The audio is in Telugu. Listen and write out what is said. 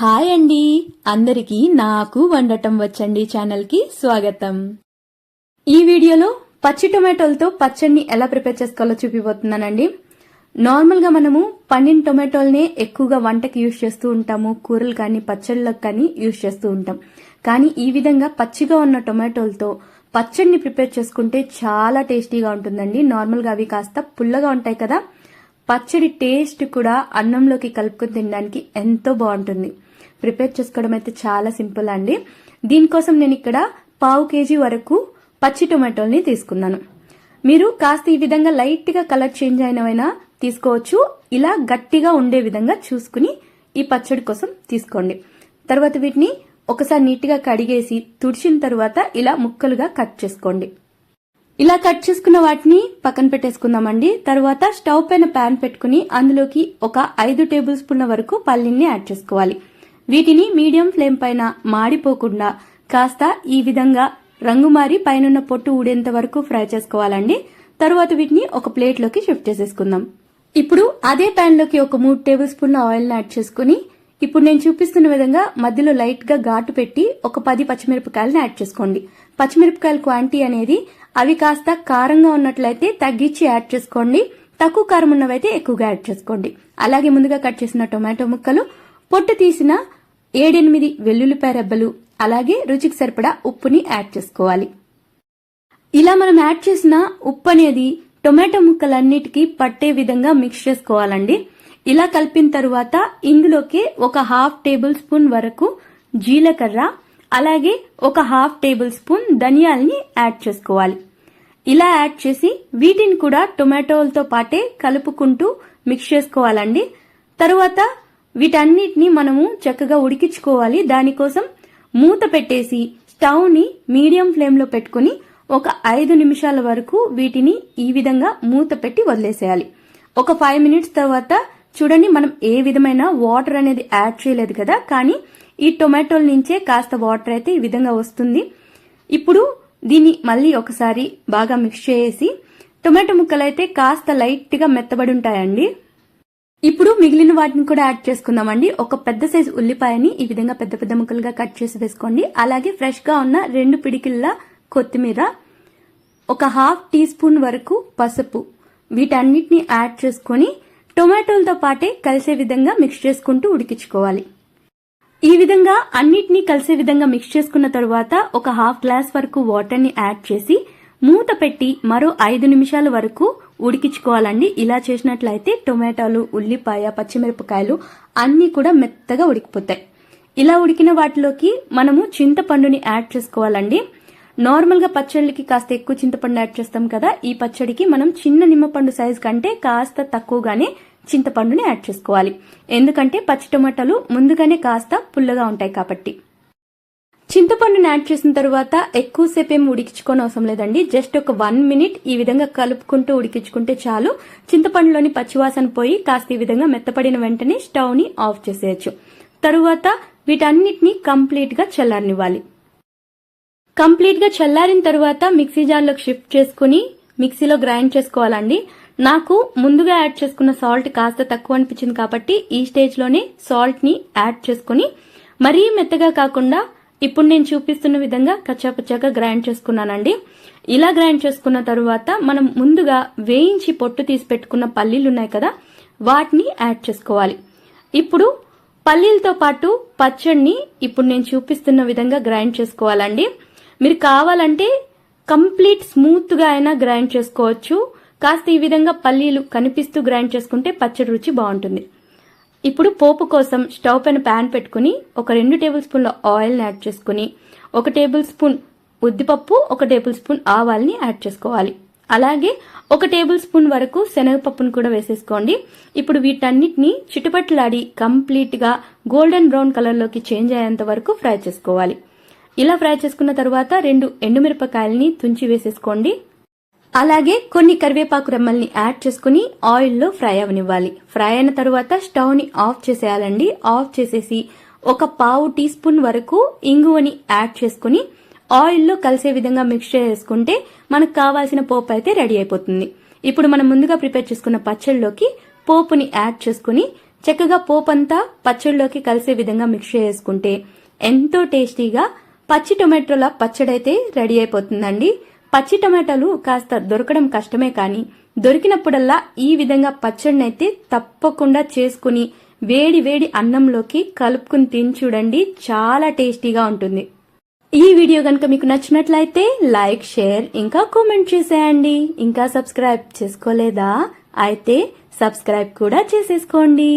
హాయ్ అండి, అందరికీ నాకు వండటం వచ్చండి ఛానల్కి స్వాగతం. ఈ వీడియోలో పచ్చి టొమాటోలతో పచ్చడిని ఎలా ప్రిపేర్ చేసుకోవాలో చూపిపోతున్నానండి. నార్మల్గా మనము పండిన టొమాటోల్నే ఎక్కువగా వంటకి యూజ్ చేస్తూ ఉంటాము, కూరలు కానీ పచ్చళ్ళకు కానీ యూజ్ చేస్తూ ఉంటాం. కానీ ఈ విధంగా పచ్చిగా ఉన్న టొమాటోలతో పచ్చడిని ప్రిపేర్ చేసుకుంటే చాలా టేస్టీగా ఉంటుందండి. నార్మల్గా అవి కాస్త పుల్లగా ఉంటాయి కదా, పచ్చడి టేస్ట్ కూడా అన్నంలోకి కలుపుకొని తినడానికి ఎంతో బాగుంటుంది. ప్రిపేర్ చేసుకోవడం అయితే చాలా సింపుల్ అండి. దీనికోసం నేను ఇక్కడ 1/2 kg వరకు పచ్చి టొమాటోల్ని తీసుకున్నాను. మీరు కాస్త ఈ విధంగా లైట్ గా కలర్ చేంజ్ అయినవైనా తీసుకోవచ్చు. ఇలా గట్టిగా ఉండే విధంగా చూసుకుని ఈ పచ్చడి కోసం తీసుకోండి. తర్వాత వీటిని ఒకసారి నీట్ గా కడిగేసి తుడిచిన తర్వాత ఇలా ముక్కలుగా కట్ చేసుకోండి. ఇలా కట్ చేసుకున్న వాటిని పక్కన పెట్టేసుకుందామండి. తర్వాత స్టవ్ పైన ప్యాన్ పెట్టుకుని అందులోకి ఒక 5 టేబుల్ స్పూన్ల వరకు పల్లీల్ని యాడ్ చేసుకోవాలి. వీటిని మీడియం ఫ్లేమ్ పైన మాడిపోకుండా కాస్త ఈ విధంగా రంగు మారి పైన పొట్టు ఊడేంత వరకు ఫ్రై చేసుకోవాలండి. తర్వాత వీటిని ఒక ప్లేట్ లోకి షిఫ్ట్ చేసేసుకుందాం. ఇప్పుడు అదే ప్యాన్ లోకి ఒక 3 టేబుల్ స్పూన్ల ఆయిల్ యాడ్ చేసుకుని ఇప్పుడు నేను చూపిస్తున్న విధంగా మధ్యలో లైట్ గా ఘాటు పెట్టి ఒక 10 పచ్చిమిరపకాయలను యాడ్ చేసుకోండి. పచ్చిమిరపకాయల క్వాంటిటీ అనేది అవి కాస్త కారంగా ఉన్నట్లయితే తగ్గించి యాడ్ చేసుకోండి, తక్కువ కారం ఉన్నవైతే ఎక్కువగా యాడ్ చేసుకోండి. అలాగే ముందుగా కట్ చేసిన టొమాటో ముక్కలు, పొట్టు తీసిన 7-8 వెల్లుల్లిపాయ రెబ్బలు, అలాగే రుచికి సరిపడా ఉప్పుని యాడ్ చేసుకోవాలి. ఇలా మనం యాడ్ చేసిన ఉప్పు అనేది టొమాటో ముక్కలన్నిటికీ పట్టే విధంగా మిక్స్ చేసుకోవాలండి. ఇలా కలిపిన తరువాత ఇందులోకి ఒక 1/2 టేబుల్ స్పూన్ వరకు జీలకర్ర, అలాగే ఒక 1/2 టేబుల్ స్పూన్ ధనియాల్ని యాడ్ చేసుకోవాలి. ఇలా యాడ్ చేసి వీటిని కూడా టొమాటోలతో పాటే కలుపుకుంటూ మిక్స్ చేసుకోవాలండి. తరువాత వీటన్నిటిని మనము చక్కగా ఉడికించుకోవాలి. దానికోసం మూత పెట్టేసి స్టవ్ ని మీడియం ఫ్లేమ్ లో పెట్టుకుని ఒక 5 నిమిషాల వరకు వీటిని ఈ విధంగా మూత పెట్టి వదిలేసేయాలి. ఒక 5 మినిట్స్ తర్వాత చూడండి, మనం ఏ విధమైన వాటర్ అనేది యాడ్ చేయలేదు కదా, కానీ ఈ టొమాటోల నుంచే కాస్త వాటర్ అయితే ఈ విధంగా వస్తుంది. ఇప్పుడు దీన్ని మళ్ళీ ఒకసారి బాగా మిక్స్ చేసి టొమాటో ముక్కలు అయితే కాస్త లైట్ గా మెత్తబడి ఉంటాయండి. ఇప్పుడు మిగిలిన వాటిని కూడా యాడ్ చేసుకుందామండి. ఒక పెద్ద సైజు ఉల్లిపాయని ఈ విధంగా పెద్ద పెద్ద ముక్కలుగా కట్ చేసి వేసుకోండి. అలాగే ఫ్రెష్ గా ఉన్న 2 పిడికిళ్ళ కొత్తిమీర, ఒక 1/2 టీ స్పూన్ వరకు పసుపు, వీటన్నిటిని యాడ్ చేసుకుని టొమాటోలతో పాటే కలిసే విధంగా మిక్స్ చేసుకుంటూ ఉడికించుకోవాలి. ఈ విధంగా అన్నిటినీ కలిసే విధంగా మిక్స్ చేసుకున్న తరువాత ఒక 1/2 గ్లాస్ వరకు వాటర్ ని యాడ్ చేసి మూత పెట్టి మరో 5 నిమిషాల వరకు ఉడికించుకోవాలండి. ఇలా చేసినట్లయితే టొమాటోలు, ఉల్లిపాయ, పచ్చిమిరపకాయలు అన్ని కూడా మెత్తగా ఉడికిపోతాయి. ఇలా ఉడికిన వాటిలోకి మనము చింతపండుని యాడ్ చేసుకోవాలండి. నార్మల్ గా పచ్చళ్ళకి కాస్త ఎక్కువ చింతపండు యాడ్ చేస్తాం కదా, ఈ పచ్చడికి మనం చిన్న నిమ్మపండు సైజు కంటే కాస్త తక్కువగానే చింతపండుని యాడ్ చేసుకోవాలి. ఎందుకంటే పచ్చి టొమాటోలు ముందుగానే కాస్త పుల్లగా ఉంటాయి కాబట్టి. చింతపండుని యాడ్ చేసిన తర్వాత ఎక్కువసేపు ఏమి ఉడికించుకోని అవసరం లేదండి. జస్ట్ ఒక 1 మినిట్ ఈ విధంగా కలుపుకుంటూ ఉడికించుకుంటే చాలు. చింతపండులోని పచ్చివాసన పోయి కాస్త ఈ విధంగా మెత్తపడిన వెంటనే స్టవ్ ని ఆఫ్ చేసేయచ్చు. తరువాత వీటన్నిటిని కంప్లీట్ గా చల్లారనివ్వాలి. కంప్లీట్ గా చల్లారిన తర్వాత మిక్సీ జార్లోకి షిఫ్ట్ చేసుకుని మిక్సీలో గ్రైండ్ చేసుకోవాలండి. నాకు ముందుగా యాడ్ చేసుకున్న సాల్ట్ కాస్త తక్కువ అనిపించింది కాబట్టి ఈ స్టేజ్ లోనే సాల్ట్ ని యాడ్ చేసుకుని మరీ మెత్తగా కాకుండా ఇప్పుడు నేను చూపిస్తున్న విధంగా కచ్చాపచ్చాగా గ్రైండ్ చేసుకున్నానండి. ఇలా గ్రైండ్ చేసుకున్న తరువాత మనం ముందుగా వేయించి పొట్టు తీసి పెట్టుకున్న పల్లీలు ఉన్నాయి కదా, వాటిని యాడ్ చేసుకోవాలి. ఇప్పుడు పల్లీలతో పాటు పచ్చడిని ఇప్పుడు నేను చూపిస్తున్న విధంగా గ్రైండ్ చేసుకోవాలండి. మీరు కావాలంటే కంప్లీట్ స్మూత్ గా అయినా గ్రైండ్ చేసుకోవచ్చు. కాస్త ఈ విధంగా పల్లీలు కనిపిస్తూ గ్రైండ్ చేసుకుంటే పచ్చడి రుచి బాగుంటుంది. ఇప్పుడు పోపు కోసం స్టవ్ పైన ప్యాన్ పెట్టుకుని ఒక 2 టేబుల్ స్పూన్ల ఆయిల్ యాడ్ చేసుకుని 1 టేబుల్ స్పూన్ ఉద్దిపప్పు, 1 టేబుల్ స్పూన్ ఆవాల్ని యాడ్ చేసుకోవాలి. అలాగే 1 టేబుల్ స్పూన్ వరకు శనగపప్పును కూడా వేసేసుకోండి. ఇప్పుడు వీటన్నిటిని చిటుపట్లాడి కంప్లీట్ గా గోల్డెన్ బ్రౌన్ కలర్ లోకి చేంజ్ అయ్యేంత వరకు ఫ్రై చేసుకోవాలి. ఇలా ఫ్రై చేసుకున్న తర్వాత 2 ఎండుమిరపకాయల్ని తుంచి వేసేసుకోండి. అలాగే కొన్ని కరివేపాకు రెమ్మల్ని యాడ్ చేసుకుని ఆయిల్లో ఫ్రై అవనివ్వాలి. ఫ్రై అయిన తరువాత స్టవ్ ని ఆఫ్ చేసేయాలండి. ఆఫ్ చేసేసి ఒక 1/2 టీ స్పూన్ వరకు ఇంగువని యాడ్ చేసుకుని ఆయిల్లో కలిసే విధంగా మిక్స్ చేసుకుంటే మనకు కావాల్సిన పోపు అయితే రెడీ అయిపోతుంది. ఇప్పుడు మనం ముందుగా ప్రిపేర్ చేసుకున్న పచ్చళ్ళలోకి పోపుని యాడ్ చేసుకుని చక్కగా పోపంతా పచ్చడిలోకి కలిసే విధంగా మిక్స్ చేసుకుంటే ఎంతో టేస్టీగా పచ్చి టొమాటోల పచ్చడి అయితే రెడీ అయిపోతుందండి. పచ్చి టొమాటోలు కాస్త దొరకడం కష్టమే కానీ దొరికినప్పుడల్లా ఈ విధంగా పచ్చడిని అయితే తప్పకుండా చేసుకుని వేడి వేడి అన్నంలోకి కలుపుకుని తిని చూడండి, చాలా టేస్టీగా ఉంటుంది. ఈ వీడియో కనుక మీకు నచ్చినట్లయితే లైక్, షేర్ ఇంకా కామెంట్ చేసేయండి. ఇంకా సబ్స్క్రైబ్ చేసుకోలేదా? అయితే సబ్స్క్రైబ్ కూడా చేసేసుకోండి.